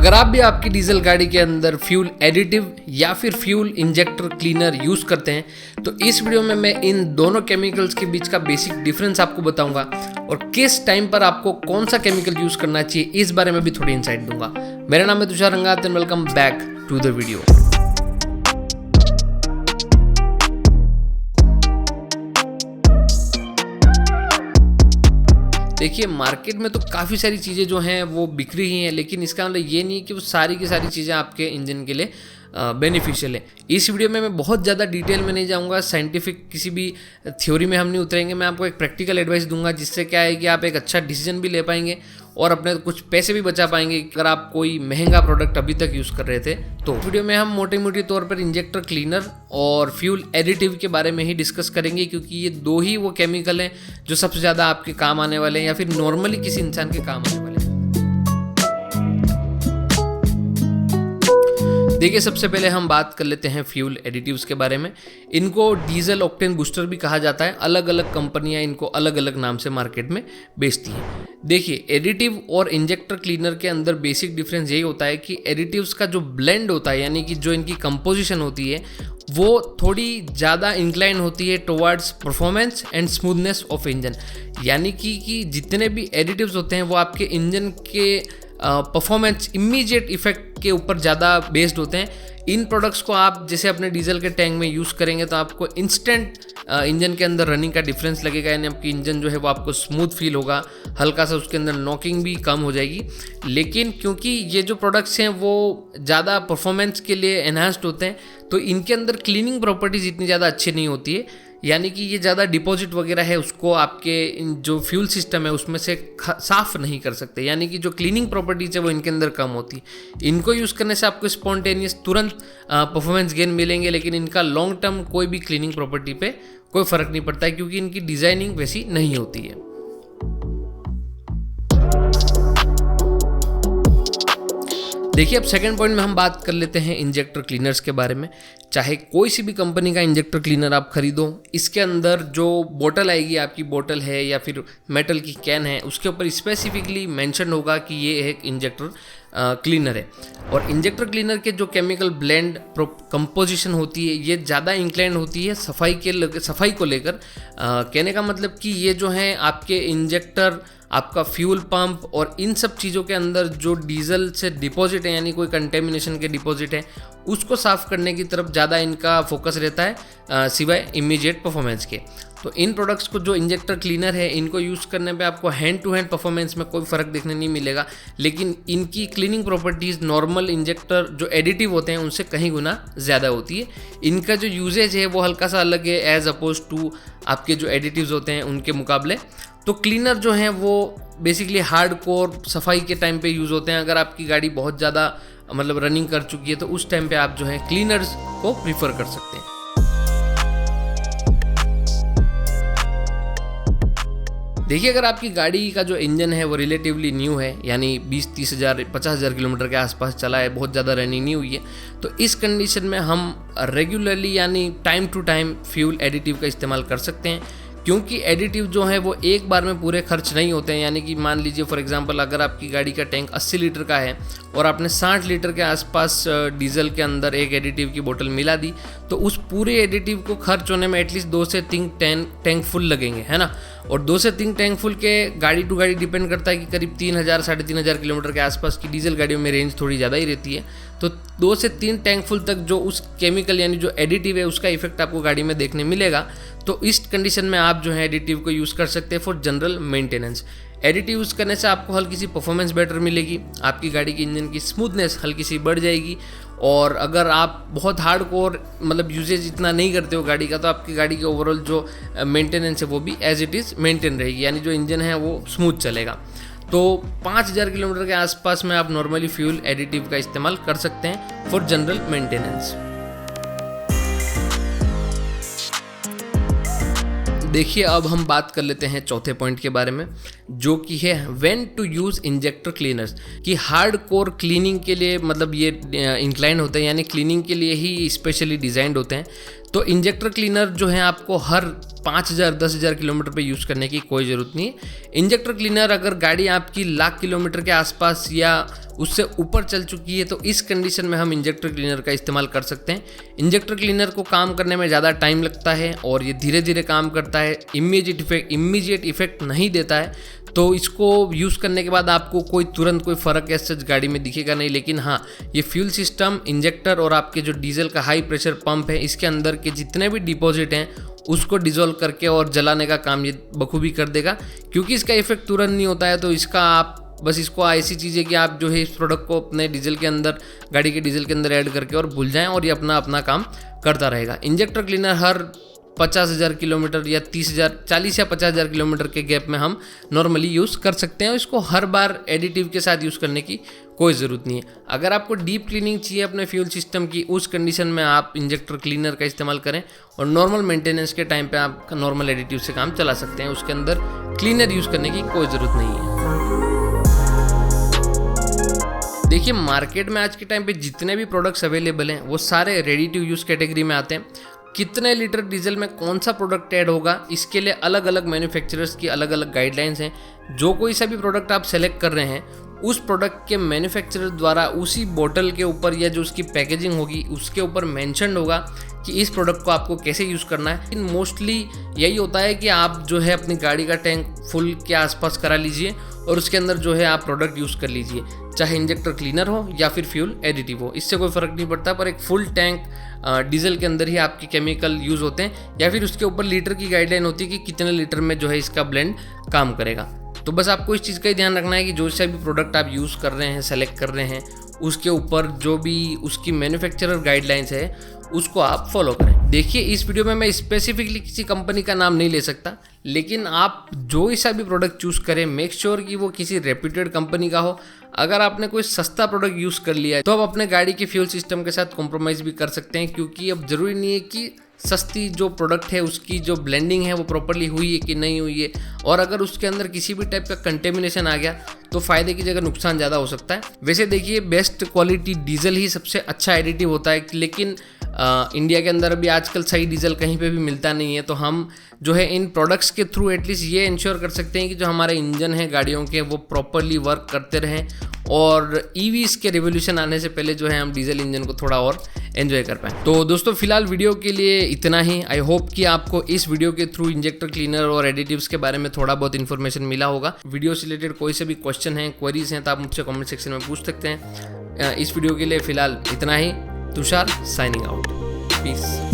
अगर आप भी आपकी डीजल गाड़ी के अंदर फ्यूल एडिटिव या फिर फ्यूल इंजेक्टर क्लीनर यूज़ करते हैं तो इस वीडियो में मैं इन दोनों केमिकल्स के बीच का बेसिक डिफरेंस आपको बताऊंगा और किस टाइम पर आपको कौन सा केमिकल यूज़ करना चाहिए इस बारे में भी थोड़ी इंसाइट दूंगा। मेरा नाम है Tushar Rangat and welcome back to the video. देखिए, मार्केट में तो काफ़ी सारी चीज़ें जो हैं वो बिक रही हैं, लेकिन इसका मतलब ये नहीं कि वो सारी की सारी चीज़ें आपके इंजन के लिए बेनिफिशियल है। इस वीडियो में मैं बहुत ज़्यादा डिटेल में नहीं जाऊंगा, साइंटिफिक किसी भी थ्योरी में हम नहीं उतरेंगे। मैं आपको एक प्रैक्टिकल एडवाइस दूंगा जिससे क्या है कि आप एक अच्छा डिसीजन भी ले पाएंगे और अपने कुछ पैसे भी बचा पाएंगे अगर आप कोई महंगा प्रोडक्ट अभी तक यूज़ कर रहे थे। तो वीडियो में हम मोटे मोटे तौर पर इंजेक्टर क्लीनर और फ्यूल एडिटिव के बारे में ही डिस्कस करेंगे, क्योंकि ये दो ही वो केमिकल हैं जो सबसे ज़्यादा आपके काम आने वाले हैं या फिर नॉर्मली किसी इंसान के काम आने वाले हैं। देखिए, सबसे पहले हम बात कर लेते हैं फ्यूल एडिटिव्स के बारे में। इनको डीजल ऑक्टेन बूस्टर भी कहा जाता है। अलग अलग कंपनियां इनको अलग अलग नाम से मार्केट में बेचती हैं। देखिए, एडिटिव और इंजेक्टर क्लीनर के अंदर बेसिक डिफरेंस यही होता है कि एडिटिव्स का जो ब्लेंड होता है, यानी कि जो इनकी कंपोजिशन होती है, वो थोड़ी ज़्यादा इंक्लाइन होती है towards performance and smoothness of engine. यानी कि जितने भी एडिटिव्स होते हैं वो आपके इंजन के परफॉर्मेंस इमीडिएट इफेक्ट के ऊपर ज़्यादा बेस्ड होते हैं। इन प्रोडक्ट्स को आप जैसे अपने डीजल के टैंक में यूज़ करेंगे तो आपको इंस्टेंट इंजन के अंदर रनिंग का डिफरेंस लगेगा, यानी आपकी इंजन जो है वो आपको स्मूथ फील होगा, हल्का सा उसके अंदर नॉकिंग भी कम हो जाएगी। लेकिन क्योंकि ये जो प्रोडक्ट्स हैं वो ज़्यादा परफॉर्मेंस के लिए एनहांस्ड होते हैं तो इनके अंदर क्लीनिंग प्रॉपर्टीज़ इतनी ज़्यादा अच्छी नहीं होती है। यानी कि ये ज़्यादा डिपॉजिट वगैरह है उसको आपके जो फ्यूल सिस्टम है उसमें से साफ़ नहीं कर सकते, यानी कि जो क्लीनिंग प्रॉपर्टीज है वो इनके अंदर कम होती है। इनको यूज़ करने से आपको स्पॉन्टेनियस तुरंत परफॉर्मेंस गेन मिलेंगे, लेकिन इनका लॉन्ग टर्म कोई भी क्लीनिंग प्रॉपर्टी पे कोई फ़र्क नहीं पड़ता है, क्योंकि इनकी डिज़ाइनिंग वैसी नहीं होती है। देखिए, अब सेकंड पॉइंट में हम बात कर लेते हैं इंजेक्टर क्लीनर्स के बारे में। चाहे कोई सी भी कंपनी का इंजेक्टर क्लीनर आप खरीदो, इसके अंदर जो बोतल आएगी, आपकी बोतल है या फिर मेटल की कैन है, उसके ऊपर स्पेसिफिकली मेंशन होगा कि ये एक इंजेक्टर क्लीनर है। और इंजेक्टर क्लीनर के जो केमिकल ब्लेंड कंपोजिशन होती है ये ज़्यादा इंक्लाइन होती है सफाई को लेकर। कहने का मतलब कि ये जो है आपके इंजेक्टर, आपका फ्यूल पंप और इन सब चीज़ों के अंदर जो डीजल से डिपॉजिट है, यानी कोई कंटेमिनेशन के डिपॉजिट है, उसको साफ़ करने की तरफ ज़्यादा इनका फोकस रहता है सिवाय इमीडिएट परफॉर्मेंस के। तो इन प्रोडक्ट्स को जो इंजेक्टर क्लीनर है इनको यूज़ करने पे आपको हैंड टू हैंड परफॉर्मेंस में कोई फ़र्क देखने नहीं मिलेगा, लेकिन इनकी क्लीनिंग प्रॉपर्टीज़ नॉर्मल इंजेक्टर जो एडिटिव होते हैं उनसे कहीं गुना ज़्यादा होती है। इनका जो यूजेज है वो हल्का सा अलग है एज अपोज टू आपके जो एडिटिव्स होते हैं उनके मुकाबले। तो क्लीनर जो हैं वो बेसिकली हार्ड कोर सफाई के टाइम पे यूज़ होते हैं। अगर आपकी गाड़ी बहुत ज़्यादा मतलब रनिंग कर चुकी है तो उस टाइम पे आप जो है क्लीनर्स को प्रीफर कर सकते हैं। देखिए, अगर आपकी गाड़ी का जो इंजन है वो रिलेटिवली न्यू है, यानी 20-30 हज़ार 50 हज़ार किलोमीटर के आसपास चला है, बहुत ज़्यादा रनिंग नहीं हुई है, तो इस कंडीशन में हम रेगुलरली यानी time to time fuel additive का इस्तेमाल कर सकते हैं, क्योंकि एडिटिव जो है वो एक बार में पूरे खर्च नहीं होते हैं। यानी कि मान लीजिए फॉर एग्जांपल अगर आपकी गाड़ी का टैंक 80 लीटर का है और आपने 60 लीटर के आसपास डीजल के अंदर एक एडिटिव की बोतल मिला दी, तो उस पूरे एडिटिव को खर्च होने में एटलीस्ट 2 से 3 टैंक फुल लगेंगे, है ना। और 2 से 3 टैंक फुल के गाड़ी टू गाड़ी डिपेंड करता है कि करीब 3000 साढ़े 3000 किलोमीटर के आसपास की डीजल गाड़ियों में रेंज थोड़ी ज़्यादा ही रहती है। तो 2 से 3 टैंक फुल तक जो उस केमिकल यानी जो एडिटिव है उसका इफेक्ट आपको गाड़ी में देखने मिलेगा। तो इस कंडीशन में आप जो है एडिटिव को यूज़ कर सकते हैं for general maintenance. Additive use करने से आपको हल्की सी परफॉर्मेंस बेटर मिलेगी, आपकी गाड़ी की इंजन की स्मूथनेस हल्की सी बढ़ जाएगी। और अगर आप बहुत हार्ड कोर मतलब यूजेज इतना नहीं करते हो गाड़ी का, तो आपकी गाड़ी के ओवरऑल जो मेंटेनेंस है वो भी एज इट इज़ मेंटेन रहेगी, यानी जो इंजन है वो स्मूथ चलेगा। तो 5000 किलोमीटर के आसपास में आप नॉर्मली फ्यूल एडिटिव का इस्तेमाल कर सकते हैं फॉर जनरल मेंटेनेंस। देखिए, अब हम बात कर लेते हैं चौथे पॉइंट के बारे में, जो कि है when to use injector cleaners. कि हार्ड कोर क्लीनिंग के लिए मतलब ये इंक्लाइन होते हैं, यानी क्लीनिंग के लिए ही स्पेशली डिज़ाइंड होते हैं। तो इंजेक्टर क्लीनर जो है आपको हर 5000 10,000 किलोमीटर पे यूज़ करने की कोई ज़रूरत नहीं है। इंजेक्टर क्लीनर अगर गाड़ी आपकी लाख किलोमीटर के आसपास या उससे ऊपर चल चुकी है तो इस कंडीशन में हम इंजेक्टर क्लीनर का इस्तेमाल कर सकते हैं। इंजेक्टर क्लीनर को काम करने में ज़्यादा टाइम लगता है और ये धीरे धीरे काम करता है, इमीडिएट इफेक्ट नहीं देता है। तो इसको यूज़ करने के बाद आपको कोई तुरंत कोई फ़र्क ऐसा गाड़ी में दिखेगा नहीं, लेकिन हाँ, ये फ्यूल सिस्टम, इंजेक्टर और आपके जो डीजल का हाई प्रेशर पंप है, इसके अंदर के जितने भी डिपॉजिट हैं उसको डिज़ोल्व करके और जलाने का काम ये बखूबी कर देगा। क्योंकि इसका इफेक्ट तुरंत नहीं होता है तो इसका आप बस इसको ऐसी चीज़ है कि आप जो है इस प्रोडक्ट को अपने डीजल के अंदर, गाड़ी के डीजल के अंदर ऐड करके और भूल जाएं और ये अपना काम करता रहेगा। इंजेक्टर क्लीनर हर 50,000 किलोमीटर या 40 या 50,000 किलोमीटर के गैप में हम नॉर्मली यूज़ कर सकते हैं। इसको हर बार एडिटिव के साथ यूज़ करने की कोई ज़रूरत नहीं है। अगर आपको डीप क्लीनिंग चाहिए अपने फ्यूल सिस्टम की, उस कंडीशन में आप इंजेक्टर क्लीनर का इस्तेमाल करें और नॉर्मल मेंटेनेंस के टाइम पे आप नॉर्मल एडिटिव से काम चला सकते हैं। उसके अंदर क्लीनर यूज़ करने की कोई ज़रूरत नहीं है। देखिए, मार्केट में आज के टाइम पे जितने भी प्रोडक्ट्स अवेलेबल हैं वो सारे रेडी टू यूज़ कैटेगरी में आते हैं। कितने लीटर डीजल में कौन सा प्रोडक्ट ऐड होगा, इसके लिए अलग अलग मैन्युफैक्चरर्स की अलग अलग गाइडलाइंस हैं। जो कोई सा भी प्रोडक्ट आप सेलेक्ट कर रहे हैं उस प्रोडक्ट के मैन्युफैक्चरर द्वारा उसी बोतल के ऊपर या जो उसकी पैकेजिंग होगी उसके ऊपर मेंशन होगा कि इस प्रोडक्ट को आपको कैसे यूज़ करना है। लेकिन मोस्टली यही होता है कि आप जो है अपनी गाड़ी का टैंक फुल के आसपास करा लीजिए और उसके अंदर जो है आप प्रोडक्ट यूज़ कर लीजिए, चाहे इंजेक्टर क्लीनर हो या फिर फ्यूल एडिटिव हो, इससे कोई फ़र्क नहीं पड़ता। पर एक फुल टैंक डीजल के अंदर ही आपके केमिकल यूज़ होते हैं या फिर उसके ऊपर लीटर की गाइडलाइन होती है कि कितने लीटर में जो है इसका ब्लेंड काम करेगा। तो बस आपको इस चीज़ का ही ध्यान रखना है कि जो सा भी प्रोडक्ट आप यूज़ कर रहे हैं, सेलेक्ट कर रहे हैं, उसके ऊपर जो भी उसकी मैन्युफैक्चरर गाइडलाइंस है उसको आप फॉलो करें। देखिए, इस वीडियो में मैं स्पेसिफिकली किसी कंपनी का नाम नहीं ले सकता, लेकिन आप जो ऐसा भी प्रोडक्ट चूज़ करें मेक श्योर कि वो किसी रेप्यूटेड कंपनी का हो। अगर आपने कोई सस्ता प्रोडक्ट यूज़ कर लिया है तो आप अपने गाड़ी के फ्यूल सिस्टम के साथ कॉम्प्रोमाइज़ भी कर सकते हैं, क्योंकि अब ज़रूरी नहीं है कि सस्ती जो प्रोडक्ट है उसकी जो ब्लेंडिंग है वो प्रॉपर्ली हुई है कि नहीं हुई है, और अगर उसके अंदर किसी भी टाइप का कंटेमिनेशन आ गया तो फ़ायदे की जगह नुकसान ज़्यादा हो सकता है। वैसे देखिए, बेस्ट क्वालिटी डीजल ही सबसे अच्छा एडिटिव होता है, लेकिन इंडिया के अंदर अभी आजकल सही डीजल कहीं पे भी मिलता नहीं है। तो हम जो है इन प्रोडक्ट्स के थ्रू एटलीस्ट ये इंश्योर कर सकते हैं कि जो हमारे इंजन है गाड़ियों के वो प्रॉपरली वर्क करते रहें और ईवीज़ के रिवोल्यूशन आने से पहले जो है हम डीजल इंजन को थोड़ा और एंजॉय कर पाएँ। तो दोस्तों, फिलहाल वीडियो के लिए इतना ही। आई होप कि आपको इस वीडियो के थ्रू इंजेक्टर क्लीनर और एडिटिव्स के बारे में थोड़ा बहुत इन्फॉर्मेशन मिला होगा। वीडियो से रिलेटेड कोई से भी क्वेश्चन हैं, क्वेरीज हैं तो आप मुझसे कमेंट सेक्शन में पूछ सकते हैं। इस वीडियो के लिए फ़िलहाल इतना ही। Tushar signing out. पीस।